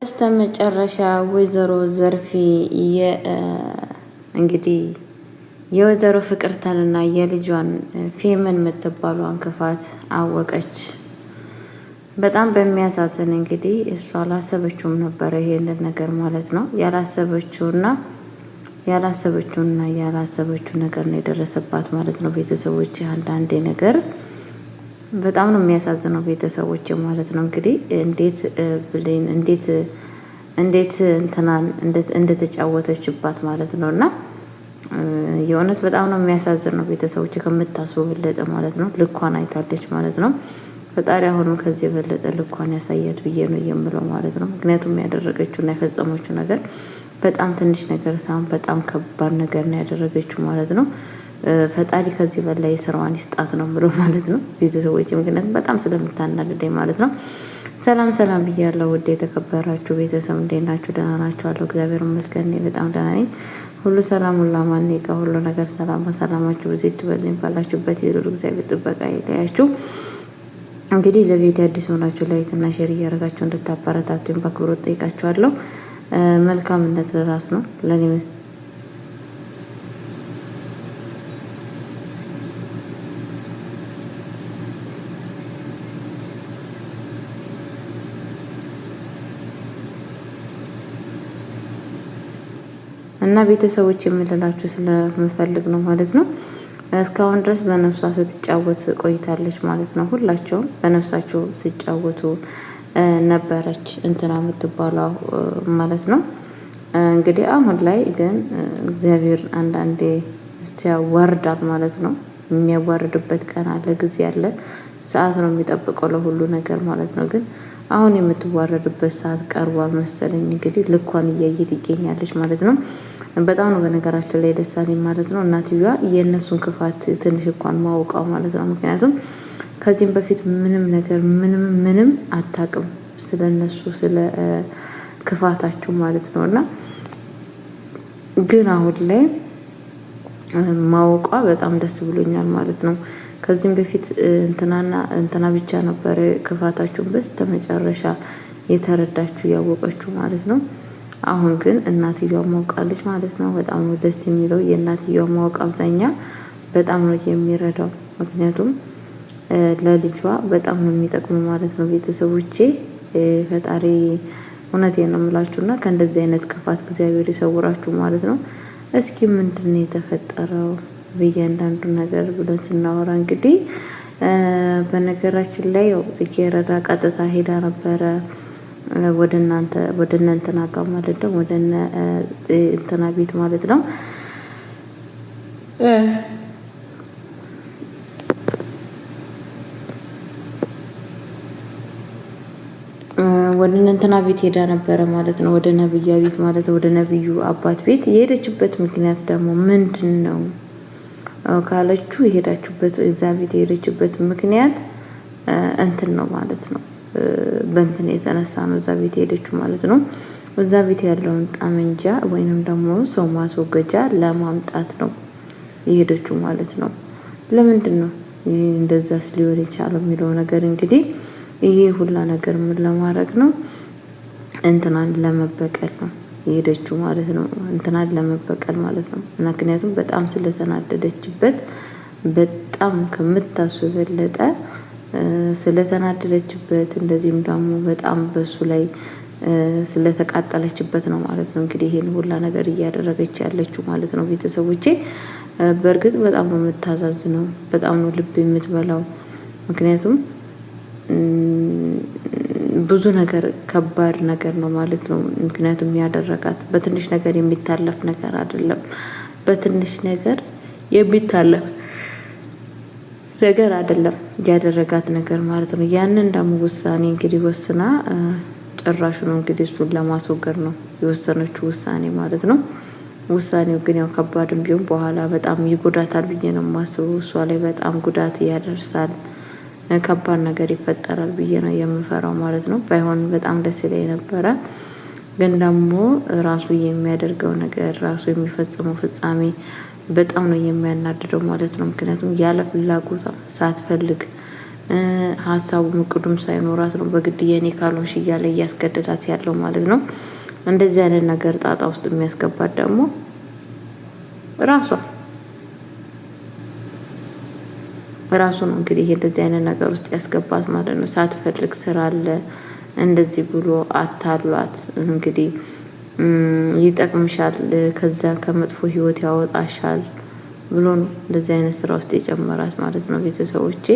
በስተመጨረሻ ወይዘሮ ዘርፌ እንግዲህ የወይዘሮ ፍቅርተንና የልጇን ፌመን የምትባሏን ክፋት አወቀች። በጣም በሚያሳዝን እንግዲህ እሷ አላሰበችውም ነበረ ይሄንን ነገር ማለት ነው። ያላሰበችው ነገር ነው የደረሰባት ማለት ነው። ቤተሰቦች አንዳንዴ ነገር በጣም ነው የሚያሳዝነው ቤተሰቦች ማለት ነው። እንግዲህ እንዴት ብሌን እንዴት እንትናን እንደተጫወተችባት ማለት ነው። እና የእውነት በጣም ነው የሚያሳዝነው ቤተሰቦች ከምታስቡ በለጠ ማለት ነው። ልኳን አይታለች ማለት ነው። ፈጣሪ አሁንም ከዚህ የበለጠ ልኳን ያሳያት ብዬ ነው የምለው ማለት ነው። ምክንያቱም ያደረገችውና የፈጸመችው ነገር በጣም ትንሽ ነገር ሳይሆን በጣም ከባድ ነገር ነው ያደረገችው ማለት ነው። ፈጣሪ ከዚህ በላይ ስራዋን ይስጣት ነው ብሎ ማለት ነው። ቤተሰቦች ምክንያቱም በጣም ስለምታናድደኝ ማለት ነው። ሰላም ሰላም ብያለሁ። ውድ የተከበራችሁ ቤተሰብ እንዴት ናችሁ? ደህና ናችሁ? አለው እግዚአብሔር ይመስገን እኔ በጣም ደህና ነኝ። ሁሉ ሰላም ሁሉ አማን ሁሉ ነገር ሰላም ሰላማችሁ ብዙ ትበልኝ ባላችሁበት የሉል እግዚአብሔር ጥበቃ ይለያችሁ። እንግዲህ ለቤት አዲስ ሆናችሁ ላይክ እና ሼር እያደረጋችሁ እንድታበረታቱኝ በአክብሮት ጠይቃችኋለሁ። መልካምነት ለራስ ነው ለኔ እና ቤተሰቦች የምልላችሁ ስለምፈልግ ነው ማለት ነው። እስካሁን ድረስ በነፍሷ ስትጫወት ቆይታለች ማለት ነው። ሁላቸውም በነፍሳቸው ሲጫወቱ ነበረች እንትና የምትባለው ማለት ነው። እንግዲህ አሁን ላይ ግን እግዚአብሔር አንዳንዴ ሲያዋርዳት ማለት ነው። የሚያዋርድበት ቀን አለ፣ ጊዜ አለ፣ ሰዓት ነው የሚጠብቀው ለሁሉ ነገር ማለት ነው። ግን አሁን የምትዋረድበት ሰዓት ቀርቧል መሰለኝ። እንግዲህ ልኳን እያየት ይገኛለች ማለት ነው። በጣም ነው በነገራችን ላይ ደስ አለኝ ማለት ነው። እናትየዋ የእነሱን ክፋት ትንሽ እንኳን ማወቃው ማለት ነው። ምክንያቱም ከዚህም በፊት ምንም ነገር ምንም አታውቅም ስለነሱ ስለ ክፋታቸው ማለት ነው። እና ግን አሁን ላይ ማወቋ በጣም ደስ ብሎኛል ማለት ነው። ከዚህም በፊት እንትና ብቻ ነበረ ክፋታችሁን በስተመጨረሻ የተረዳችሁ ያወቀችው ማለት ነው። አሁን ግን እናትየዋ ማውቃለች ማለት ነው። በጣም ነው ደስ የሚለው የእናትየዋ ማወቅ አብዛኛ በጣም ነው የሚረዳው። ምክንያቱም ለልጇ በጣም ነው የሚጠቅሙ ማለት ነው። ቤተሰቦቼ ፈጣሪ እውነቴን ነው የምላችሁና ከእንደዚህ አይነት ክፋት እግዚአብሔር ይሰውራችሁ ማለት ነው። እስኪ ምንድን ነው የተፈጠረው በእያንዳንዱ ነገር ብለን ስናወራ እንግዲህ በነገራችን ላይ ጽጌረዳ ቀጥታ ሄዳ ነበረ ወደ እነ እንትና ጋር ማለት ነው። ወደ እንትና ቤት ማለት ነው። ወደ እነ እንትና ቤት ሄዳ ነበረ ማለት ነው። ወደ ነብያ ቤት ማለት ነው። ወደ ነብዩ አባት ቤት የሄደችበት ምክንያት ደግሞ ምንድን ነው ካለችሁ የሄዳችሁበት እዛ ቤት የሄደችበት ምክንያት እንትን ነው ማለት ነው። በእንትን የተነሳ ነው እዛ ቤት ሄደችው ማለት ነው። እዛ ቤት ያለውን ጠመንጃ ወይንም ደግሞ ሰው ማስወገጃ ለማምጣት ነው የሄደችው ማለት ነው። ለምንድን ነው እንደዛስ ሊሆን የቻለው የሚለው ነገር እንግዲህ ይሄ ሁላ ነገር ምን ለማድረግ ነው? እንትናን ለመበቀል ነው የሄደችው ማለት ነው። እንትናን ለመበቀል ማለት ነው። ምክንያቱም በጣም ስለተናደደችበት በጣም ከምታስበው የበለጠ ስለተናደደችበት እንደዚህም ደግሞ በጣም በሱ ላይ ስለተቃጠለችበት ነው ማለት ነው። እንግዲህ ይሄን ሁላ ነገር እያደረገች ያለችው ማለት ነው። ቤተሰቦቼ በእርግጥ በጣም ነው የምታዛዝነው፣ በጣም ነው ልብ የምትበላው። ምክንያቱም ብዙ ነገር ከባድ ነገር ነው ማለት ነው። ምክንያቱም ያደረጋት በትንሽ ነገር የሚታለፍ ነገር አይደለም። በትንሽ ነገር የሚታለፍ ነገር አይደለም ያደረጋት ነገር ማለት ነው። ያንን ደግሞ ውሳኔ እንግዲህ ወስና ጭራሹ ነው እንግዲህ እሱን ለማስወገድ ነው የወሰነችው ውሳኔ ማለት ነው። ውሳኔው ግን ያው ከባድም ቢሆን በኋላ በጣም ይጎዳታል ብዬ ነው የማስበው። እሷ ላይ በጣም ጉዳት ያደርሳል፣ ከባድ ነገር ይፈጠራል ብዬ ነው የምፈራው ማለት ነው። ባይሆን በጣም ደስ ይለኝ ነበረ። ግን ደግሞ ራሱ የሚያደርገው ነገር ራሱ የሚፈጽመው ፍጻሜ በጣም ነው የሚያናድደው ማለት ነው። ምክንያቱም ያለ ፍላጎቷ ሳትፈልግ ሀሳቡም እቅዱም ሳይኖራት ነው በግድ የኔ ካልሆንሽ እያለ እያስገደዳት ያለው ማለት ነው። እንደዚህ አይነት ነገር ጣጣ ውስጥ የሚያስገባት ደግሞ ራሱ ነው እንግዲህ እንደዚህ አይነት ነገር ውስጥ ያስገባት ማለት ነው። ሳትፈልግ ስራ አለ እንደዚህ ብሎ አታሏት እንግዲህ ይጠቅምሻል፣ ከዛ ከመጥፎ ህይወት ያወጣሻል ብሎ ነው እንደዚህ አይነት ስራ ውስጥ የጨመራት ማለት ነው። ቤተሰቦቼ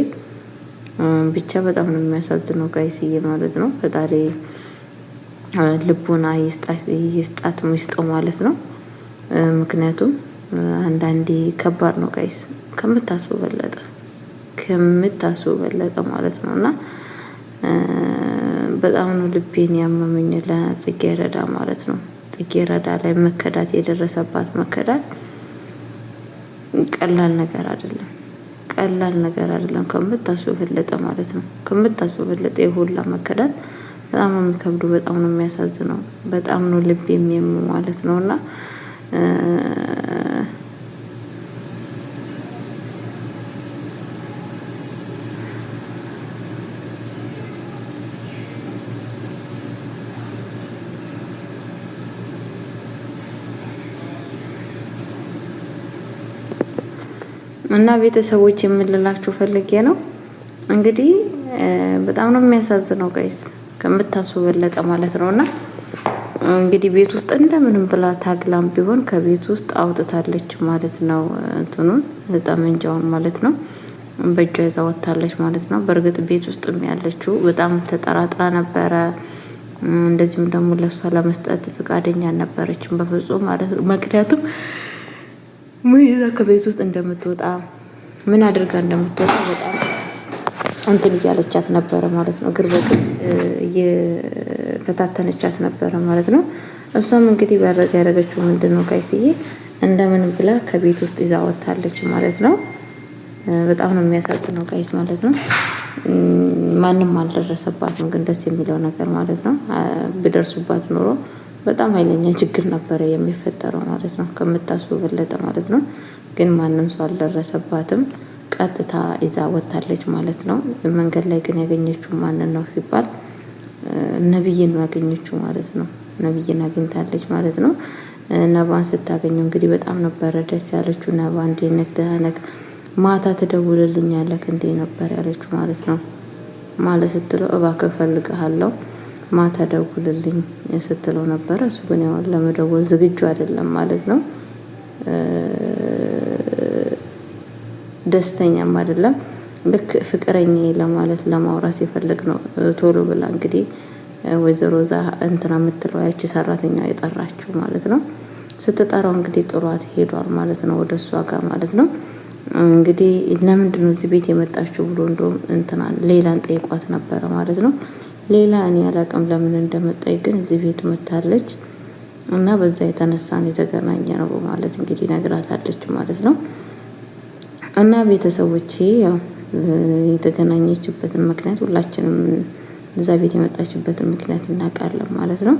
ብቻ በጣም ነው የሚያሳዝነው ጋይስዬ ማለት ነው። ፈጣሪ ልቦና ይስጣት ይስጠው ማለት ነው። ምክንያቱም አንዳንዴ ከባድ ነው ጋይስ ከምታስቡ በለጠ ማለት ነው። እና በጣም ነው ልቤን ያመመኝ ለጽጌረዳ ማለት ነው። ጽጌረዳ ላይ መከዳት የደረሰባት መከዳት ቀላል ነገር አይደለም። ከምታስቡ በለጠ ማለት ነው። ከምታስቡ በለጠ የሁላ መከዳት በጣም ነው የሚከብዱ፣ በጣም ነው የሚያሳዝነው፣ በጣም ነው ልብ የሚያም ማለት ነውና እና ቤተሰቦች የምልላችሁ ፈልጌ ነው እንግዲህ በጣም ነው የሚያሳዝነው ጋይስ ከምታስቡ በለጠ ማለት ነውና እንግዲህ ቤት ውስጥ እንደምንም ብላ ታግላም ቢሆን ከቤት ውስጥ አውጥታለች ማለት ነው። እንትኑን ጠመንጃውን ማለት ነው በእጇ ይዛ ወጥታለች ማለት ነው። በእርግጥ ቤት ውስጥ ያለችው በጣም ተጠራጥራ ነበረ። እንደዚህም ደግሞ ለሷ ለመስጠት ፍቃደኛ አልነበረችም በፍጹም ማለት ነው። ምክንያቱም ምን ይዛ ከቤት ውስጥ እንደምትወጣ ምን አድርጋ እንደምትወጣ በጣም እንትን እያለቻት ነበረ ማለት ነው። እግር በእግር እየፈታተነቻት ነበረ ማለት ነው። እሷም እንግዲህ ያደረገችው ምንድን ነው ጋይስዬ እንደምን ብላ ከቤት ውስጥ ይዛ ወጥታለች ማለት ነው። በጣም ነው የሚያሳዝነው ጋይስ ማለት ነው። ማንም አልደረሰባትም፣ ግን ደስ የሚለው ነገር ማለት ነው ብደርሱባት ኖሮ በጣም ኃይለኛ ችግር ነበረ የሚፈጠረው ማለት ነው። ከምታስቡ በለጠ ማለት ነው። ግን ማንም ሰው አልደረሰባትም። ቀጥታ ይዛ ወጥታለች ማለት ነው። መንገድ ላይ ግን ያገኘችው ማንን ነው ሲባል ነብይን ነው ያገኘችው ማለት ነው። ነብይን አግኝታለች ማለት ነው። ነባን ስታገኘው እንግዲህ በጣም ነበረ ደስ ያለችው። ነባ እንዴት ነህ? ደህና ነህ? ማታ ትደውልልኛለህ እንዴ ነበር ያለችው ማለት ነው። ማለት ስትለው እባክህ እፈልግሃለሁ ማታ ደውልልኝ ስትለው ነበረ። እሱ ግን ያው ለመደወል ዝግጁ አይደለም ማለት ነው። ደስተኛም አይደለም። ልክ ፍቅረኛዬ ለማለት ለማውራት ሲፈልግ ነው ቶሎ ብላ እንግዲህ ወይዘሮ ዛ እንትና የምትለው ያቺ ሰራተኛ የጠራችው ማለት ነው። ስትጠራው እንግዲህ ጥሯት ሄዷል ማለት ነው ወደ እሷ ጋር ማለት ነው። እንግዲህ ለምንድን ነው እዚህ ቤት የመጣችው ብሎ እንደውም እንትናን ሌላን ጠይቋት ነበረ ማለት ነው። ሌላ እኔ አላውቅም ለምን እንደመጣች፣ ግን እዚህ ቤት መታለች እና በዛ የተነሳን የተገናኘ ነው በማለት እንግዲህ ነግራታለች ማለት ነው። እና ቤተሰቦቼ ያው የተገናኘችበትን ምክንያት ሁላችንም እዛ ቤት የመጣችበትን ምክንያት እናውቃለን ማለት ነው።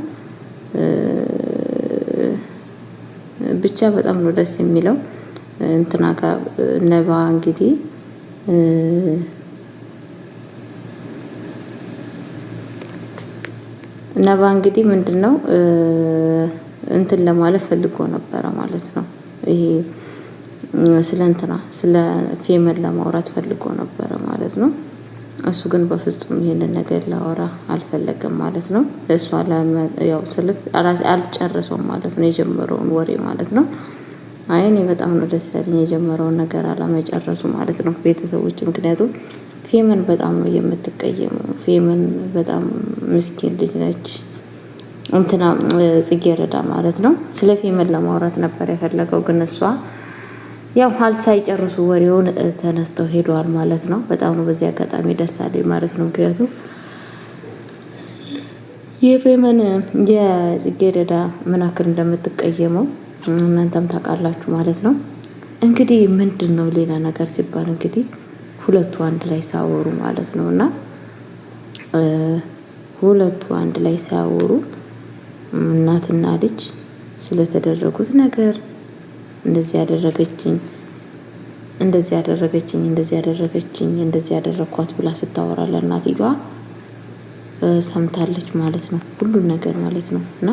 ብቻ በጣም ነው ደስ የሚለው። እንትና ጋር ነባ እንግዲህ ምንድነው እንትን ለማለት ፈልጎ ነበረ ማለት ነው። ይሄ ስለ ፌመን ለማውራት ፈልጎ ነበረ ማለት ነው። እሱ ግን በፍጹም ይሄንን ነገር ላወራ አልፈለገም ማለት ነው። እሷ ያው ስልክ አልጨረሰውም ማለት ነው የጀመረውን ወሬ ማለት ነው። አይ እኔ በጣም ነው ደስ ያለኝ የጀመረውን ነገር አለመጨረሱ ማለት ነው ቤተሰቦች። ምክንያቱም ፌመን በጣም ነው የምትቀየመው። ፌመን በጣም ምስኪን ልጅ ነች። እንትና ጽጌረዳ ማለት ነው ስለ ፌመን ለማውራት ነበር የፈለገው፣ ግን እሷ ያው ሳይጨርሱ ወሬውን ተነስተው ሄደዋል ማለት ነው። በጣም ነው በዚህ አጋጣሚ ደስ አለኝ ማለት ነው። ምክንያቱም የፌመን የጽጌረዳ ምን ያክል እንደምትቀየመው እናንተም ታውቃላችሁ ማለት ነው። እንግዲህ ምንድን ነው ሌላ ነገር ሲባል እንግዲህ ሁለቱ አንድ ላይ ሲያወሩ ማለት ነው። እና ሁለቱ አንድ ላይ ሲያወሩ እናትና ልጅ ስለተደረጉት ነገር እንደዚህ ያደረገችኝ እንደዚህ ያደረገችኝ እንደዚህ ያደረኳት ብላ ስታወራ ለእናትየዋ ሰምታለች ማለት ነው፣ ሁሉን ነገር ማለት ነው። እና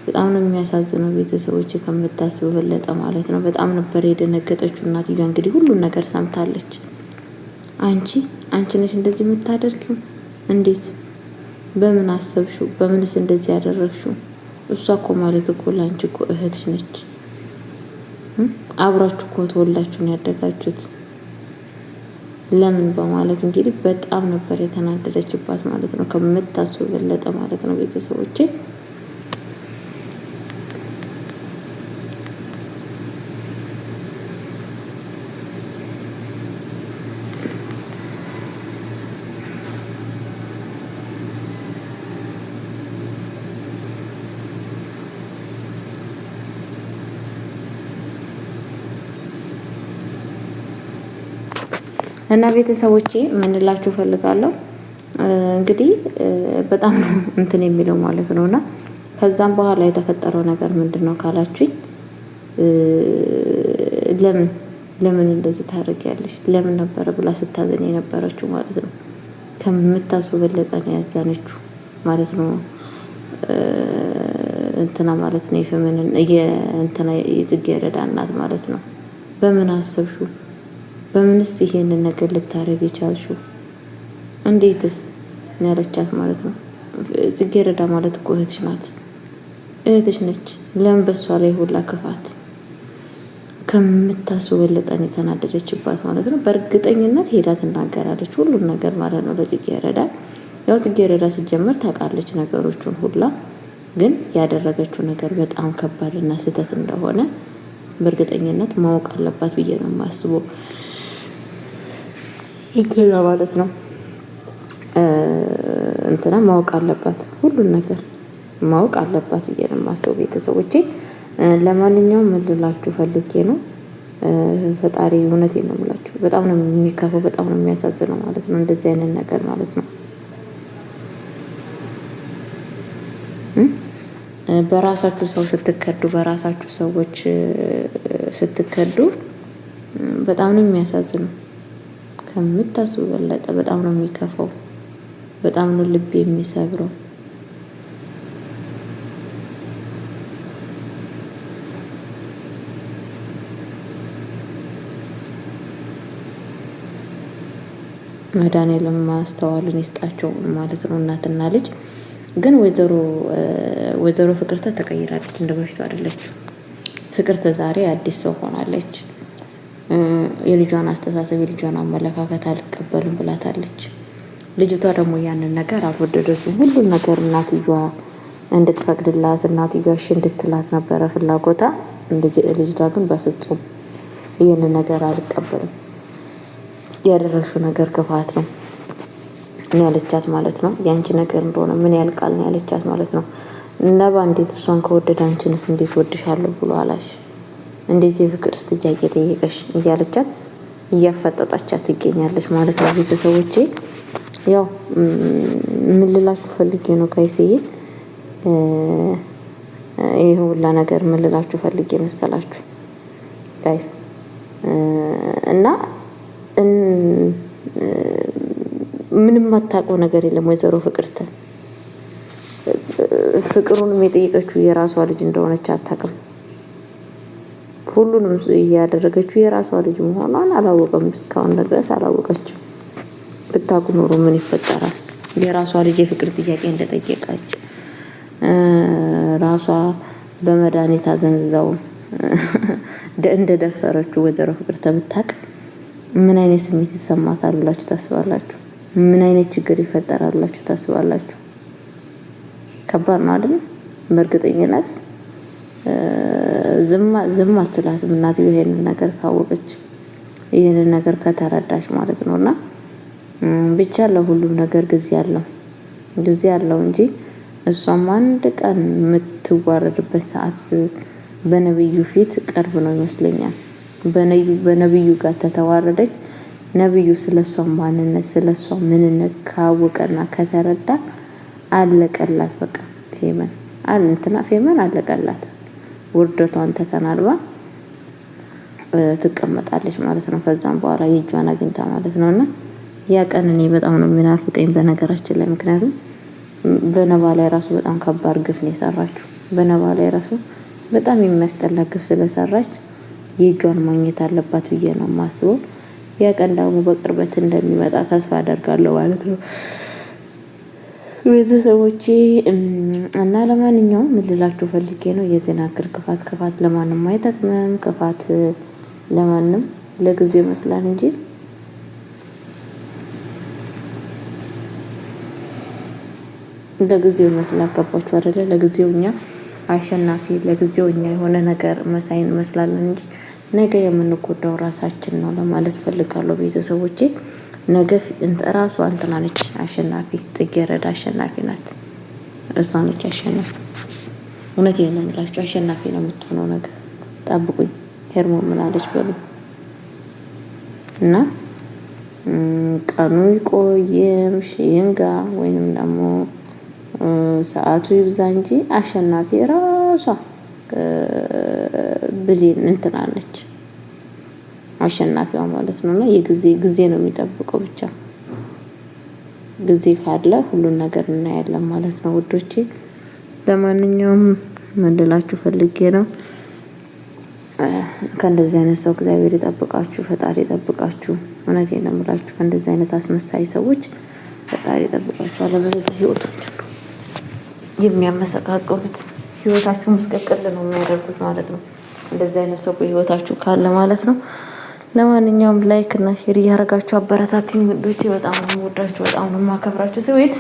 በጣም ነው የሚያሳዝነው ቤተሰቦች ከምታስብ በለጠ ማለት ነው። በጣም ነበር የደነገጠችው እናትየዋ። እንግዲህ ሁሉን ነገር ሰምታለች። አንቺ ነሽ እንደዚህ የምታደርጊው? እንዴት? በምን አሰብሽው? በምንስ እንደዚህ ያደረግሽው? እሷ እኮ ማለት እኮ ለአንቺ እኮ እህትሽ ነች። አብራችሁ እኮ ተወላችሁ ነው ያደጋችሁት። ለምን በማለት እንግዲህ በጣም ነበር የተናደደችባት ማለት ነው፣ ከምታስቡ በለጠ ማለት ነው ቤተሰቦቼ። እና ቤተሰቦቼ ምንላችሁ ፈልጋለሁ እንግዲህ በጣም እንትን የሚለው ማለት ነውና ከዛም በኋላ የተፈጠረው ነገር ምንድነው ካላችሁኝ ለምን እንደዚህ ታደርጊያለሽ? ለምን ነበረ ብላ ስታዘን የነበረችው ማለት ነው። ከምታስቡ በለጠ ነው ያዛነችው ማለት ነው። እንትና ማለት ነው የፈመንን የእንትና የጽጌረዳ እናት ማለት ነው። በምን አሰብሽው? በምንስ ይሄንን ነገር ልታረግ የቻልሽው? እንዴትስ ያለቻት ማለት ነው። ጽጌረዳ ማለት እኮ እህትሽ ናት፣ እህትሽ ነች። ለምን በሷ ላይ ሁላ ክፋት? ከምታስቡ በለጠን የተናደደችባት ማለት ነው። በእርግጠኝነት ሄዳ ትናገራለች ሁሉን ነገር ማለት ነው ለጽጌረዳ። ያው ጽጌረዳ ሲጀመር ታውቃለች ነገሮቹን ሁላ፣ ግን ያደረገችው ነገር በጣም ከባድና ስህተት እንደሆነ በእርግጠኝነት ማወቅ አለባት ብዬ ነው የማስበው። እንትና ማለት ነው እንትና ማወቅ አለባት፣ ሁሉን ነገር ማወቅ አለባት ብዬ ነው የማስበው ቤተሰቦቼ። ለማንኛውም ምን ልላችሁ ፈልጌ ነው፣ ፈጣሪ እውነቴን ነው የምላችሁ፣ በጣም ነው የሚከፋው፣ በጣም ነው የሚያሳዝነው ማለት ነው እንደዚህ አይነት ነገር ማለት ነው። በራሳችሁ ሰው ስትከዱ፣ በራሳችሁ ሰዎች ስትከዱ በጣም ነው የሚያሳዝነው። ከምታስቡ በለጠ በጣም ነው የሚከፋው፣ በጣም ነው ልብ የሚሰብረው። መድኃኒዓለም ማስተዋሉን ይስጣቸው ማለት ነው። እናትና ልጅ ግን ወይዘሮ ፍቅርተ ተቀይራለች፣ እንደ በፊቱ አይደለችም። ፍቅርተ ዛሬ አዲስ ሰው ሆናለች። የልጇን አስተሳሰብ የልጇን አመለካከት አልቀበልም ብላታለች። ልጅቷ ደግሞ ያንን ነገር አልወደደችም። ሁሉን ነገር እናትየዋ እንድትፈቅድላት እናትየዋ እሺ እንድትላት ነበረ ፍላጎታ። ልጅቷ ግን በፍጹም ይህንን ነገር አልቀበልም፣ ያደረግሽው ነገር ክፋት ነው ያለቻት ማለት ነው። ያንቺ ነገር እንደሆነ ምን ያልቃል ነው ያለቻት ማለት ነው። ነባ እንዴት እሷን ከወደደ አንቺንስ እንዴት ወድሻለሁ ብሎ አላሽ? እንዴት የፍቅር ጥያቄ ጠየቀሽ? እያለቻት እያፈጠጣቻት ትገኛለች ማለት ነው። ቤተሰቦቼ ያው ምን ልላችሁ ፈልጌ ነው ጋይስዬ፣ ይሄ ሁላ ነገር ምን ልላችሁ ፈልጌ መሰላችሁ ጋይስ እና ምንም አታውቀው ነገር የለም ወይዘሮ ፍቅርተ። ፍቅሩንም የጠየቀችው የራሷ ልጅ እንደሆነች አታውቅም። ሁሉንም እያደረገችው የራሷ ልጅ መሆኗን አላወቀም፣ እስካሁን ድረስ አላወቀችም። ብታውቅ ኖሮ ምን ይፈጠራል? የራሷ ልጅ የፍቅር ጥያቄ እንደጠየቀች ራሷ በመድኃኒት አዘንዛው እንደደፈረችው ወይዘሮ ፍቅርተ ብታውቅ ምን አይነት ስሜት ይሰማታል ብላችሁ ታስባላችሁ? ምን አይነት ችግር ይፈጠራል ብላችሁ ታስባላችሁ? ከባድ ነው አይደል? በእርግጠኝነት ዝም አትላትም እናትዬ ይሄንን ነገር ካወቀች፣ ይሄንን ነገር ከተረዳች ማለት ነውና ብቻ ለሁሉም ነገር ጊዜ ያለው እንጂ እሷም አንድ ቀን የምትዋረድበት ሰዓት በነብዩ ፊት ቅርብ ነው ይመስለኛል። በነብዩ ጋር ተተዋረደች። ነብዩ ስለሷ ማንነት ስለሷ ምንነት ካወቀና ከተረዳ አለቀላት። በቃ ፌመን አለቀላት። ውርደቷን ተከናንባ ትቀመጣለች ማለት ነው። ከዛም በኋላ የእጇን አግኝታ ማለት ነው። እና ያ ቀን እኔ በጣም ነው የሚናፍቀኝ በነገራችን ላይ። ምክንያቱም በነባ ላይ ራሱ በጣም ከባድ ግፍ ነው የሰራችው። በነባ ላይ ራሱ በጣም የሚያስጠላ ግፍ ስለሰራች የእጇን ማግኘት አለባት ብዬ ነው የማስበው። ያ ቀን ደግሞ በቅርበት እንደሚመጣ ተስፋ አደርጋለሁ ማለት ነው ቤተሰቦቼ። እና ለማንኛውም ምን ልላችሁ ፈልጌ ነው የዚህን ያክል ክፋት ለማንም አይጠቅምም። ክፋት ለማንም ለጊዜው ይመስላል እንጂ ለጊዜው ይመስላል። ገባችሁ አይደለ? ለጊዜው እኛ አሸናፊ፣ ለጊዜው እኛ የሆነ ነገር መሳይ እንመስላለን እንጂ ነገ የምንጎዳው ራሳችን ነው ለማለት ፈልጋለሁ ቤተሰቦቼ። ነገ ራሷ እንትና ነች አሸናፊ፣ ጽጌረዳ አሸናፊ ናት። እሷ ነች አሸናፊ። እውነቴን ነው የምላችሁ አሸናፊ ነው የምትሆነው ነገር። ጠብቁኝ። ሄርሞ ምን አለች በሉ እና ቀኑ ይቆይም ይንጋ ወይንም ደግሞ ሰዓቱ ይብዛ እንጂ አሸናፊ ራሷ ብሌን እንትና ነች አሸናፊዋ ማለት ነው። እና ጊዜ ነው የሚጠብቀው። ብቻ ጊዜ ካለ ሁሉን ነገር እናያለን ማለት ነው ውዶቼ። ለማንኛውም ምንላችሁ ፈልጌ ነው ከእንደዚህ አይነት ሰው እግዚአብሔር ይጠብቃችሁ፣ ፈጣሪ ይጠብቃችሁ። እውነቴን ነው የምላችሁ ከእንደዚህ አይነት አስመሳይ ሰዎች ፈጣሪ ይጠብቃችሁ። አለበለዚያ ህይወታችሁ የሚያመሰቃቅሉት ህይወታችሁ ምስቅልቅል ነው የሚያደርጉት ማለት ነው። እንደዚህ አይነት ሰው በህይወታችሁ ካለ ማለት ነው። ለማንኛውም ላይክ እና ሼር እያደረጋችሁ አበረታቱኝ ውዶቼ። በጣም ነው የምወዳችሁ፣ በጣም ነው የማከብራችሁ። ስዊት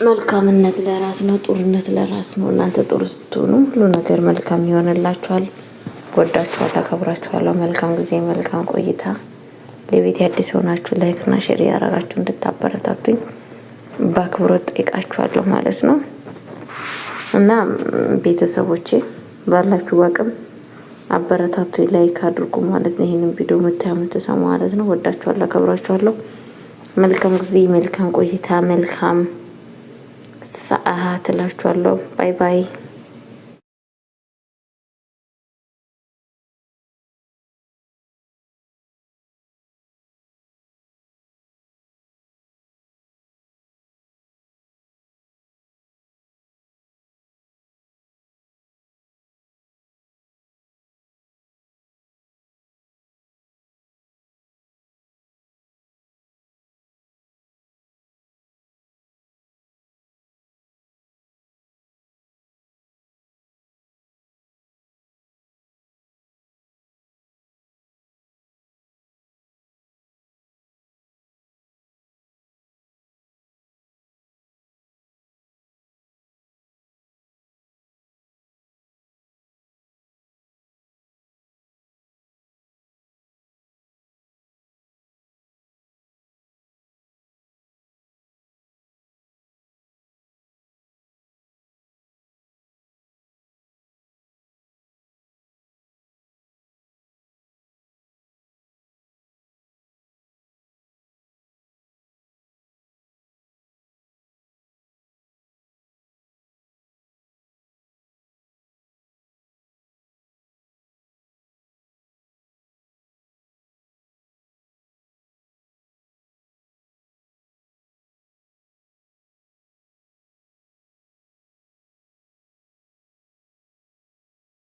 መልካምነት ለራስ ነው፣ ጡርነት ለራስ ነው። እናንተ ጥሩ ስትሆኑ ሁሉ ነገር መልካም ይሆንላችኋል። ወዳችኋለሁ፣ አከብራችኋለሁ። መልካም ጊዜ፣ መልካም ቆይታ። ለቤት አዲስ ሆናችሁ ላይክ እና ሼር እያደረጋችሁ እንድታበረታቱኝ በአክብሮት ጠይቃችኋለሁ ማለት ነው። እና ቤተሰቦቼ ባላችሁ አቅም አበረታቱ፣ ላይክ አድርጉ ማለት ነው። ይሄንን ቪዲዮ የምትሰሙ ማለት ነው። ወዳችኋለሁ፣ አከብራችኋለሁ። መልካም ጊዜ፣ መልካም ቆይታ፣ መልካም ሰዓት እላችኋለሁ። ባይ ባይ።